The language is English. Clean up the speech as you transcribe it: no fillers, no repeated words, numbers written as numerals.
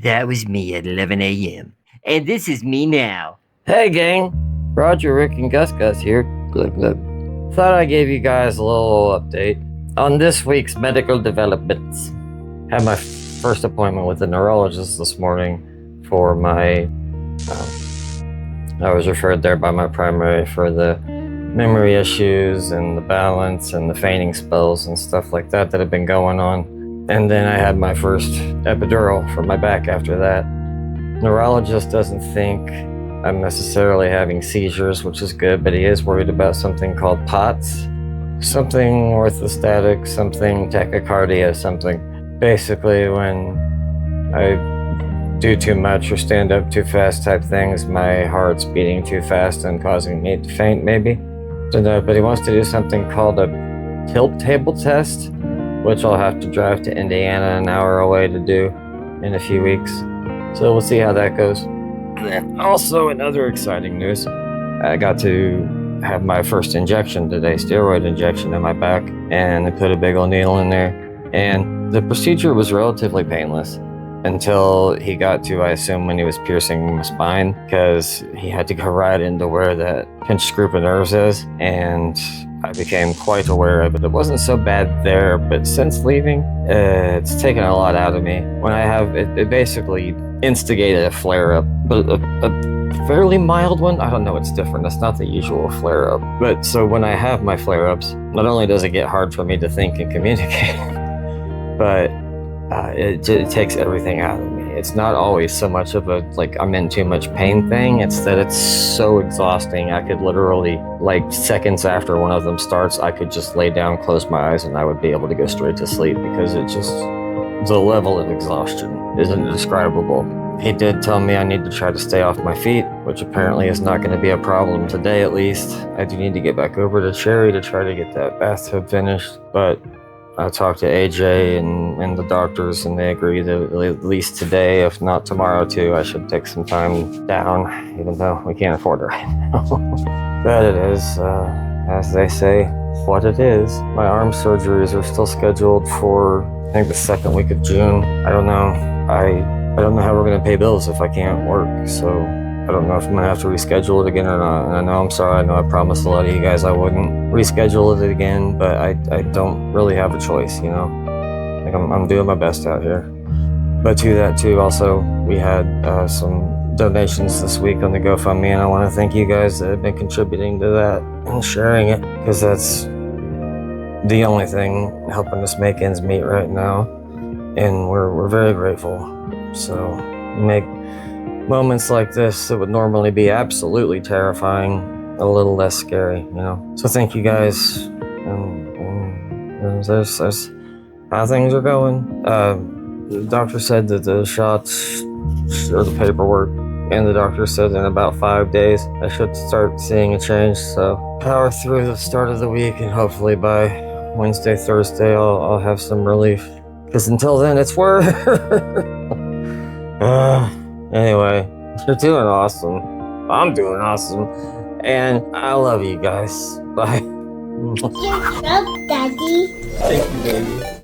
That was me at 11 a.m. And this is me now. Hey gang, Roger, Rick, and Gus Gus here. Glug glug. Thought I gave you guys a little update on this week's medical developments. Had my first appointment with the neurologist this morning for my, I was referred there by my primary for the memory issues and the balance and the fainting spells and stuff like that have been going on. And then I had my first epidural for my back after that. Neurologist doesn't think I'm necessarily having seizures, which is good, but he is worried about something called POTS, something orthostatic, something tachycardia, something. Basically, when I do too much or stand up too fast type things, my heart's beating too fast and causing me to faint, maybe. But he wants to do something called a tilt table test, which I'll have to drive to Indiana an hour away to do in a few weeks. So we'll see how that goes. And then also in other exciting news, I got to have my first injection today, steroid injection in my back, and they put a big old needle in there. And the procedure was relatively painless until he got to, I assume, when he was piercing my spine, because he had to go right into where that pinched group of nerves is, and I became quite aware of it. It wasn't so bad there, but since leaving, it's taken a lot out of me. When I have, it basically instigated a flare-up, but a fairly mild one. I don't know, it's different. It's not the usual flare-up. But so when I have my flare-ups, not only does it get hard for me to think and communicate, but it takes everything out of me. It's not always so much of a, like, I'm in too much pain thing. It's that it's so exhausting. I could literally, like, seconds after one of them starts, I could just lay down, close my eyes, and I would be able to go straight to sleep because it just, the level of exhaustion is indescribable. He did tell me I need to try to stay off my feet, which apparently is not going to be a problem today, at least. I do need to get back over to Cherry to try to get that bathtub finished, but I talked to AJ and the doctors, and they agree that at least today, if not tomorrow too, I should take some time down, even though we can't afford it right now. But it is, as they say, what it is. My arm surgeries are still scheduled for, I think, the second week of June. I don't know. I don't know how we're going to pay bills if I can't work, so I don't know if I'm going to have to reschedule it again or not. And I know I'm sorry. I know I promised a lot of you guys I wouldn't reschedule it again, but I don't really have a choice, you know? Like, I'm doing my best out here. But to that too, also, we had some donations this week on the GoFundMe, and I want to thank you guys that have been contributing to that and sharing it, because that's the only thing helping us make ends meet right now. And we're very grateful. So you make moments like this that would normally be absolutely terrifying a little less scary, you know. So thank you guys. And there's how things are going. The doctor said that the shots or the paperwork, and the doctor said in about 5 days I should start seeing a change. So power through the start of the week, and hopefully by Wednesday, Thursday, I'll have some relief. Because until then, it's work. Anyway, you're doing awesome. I'm doing awesome. And I love you guys. Bye. Good job, Daddy. Thank you, baby.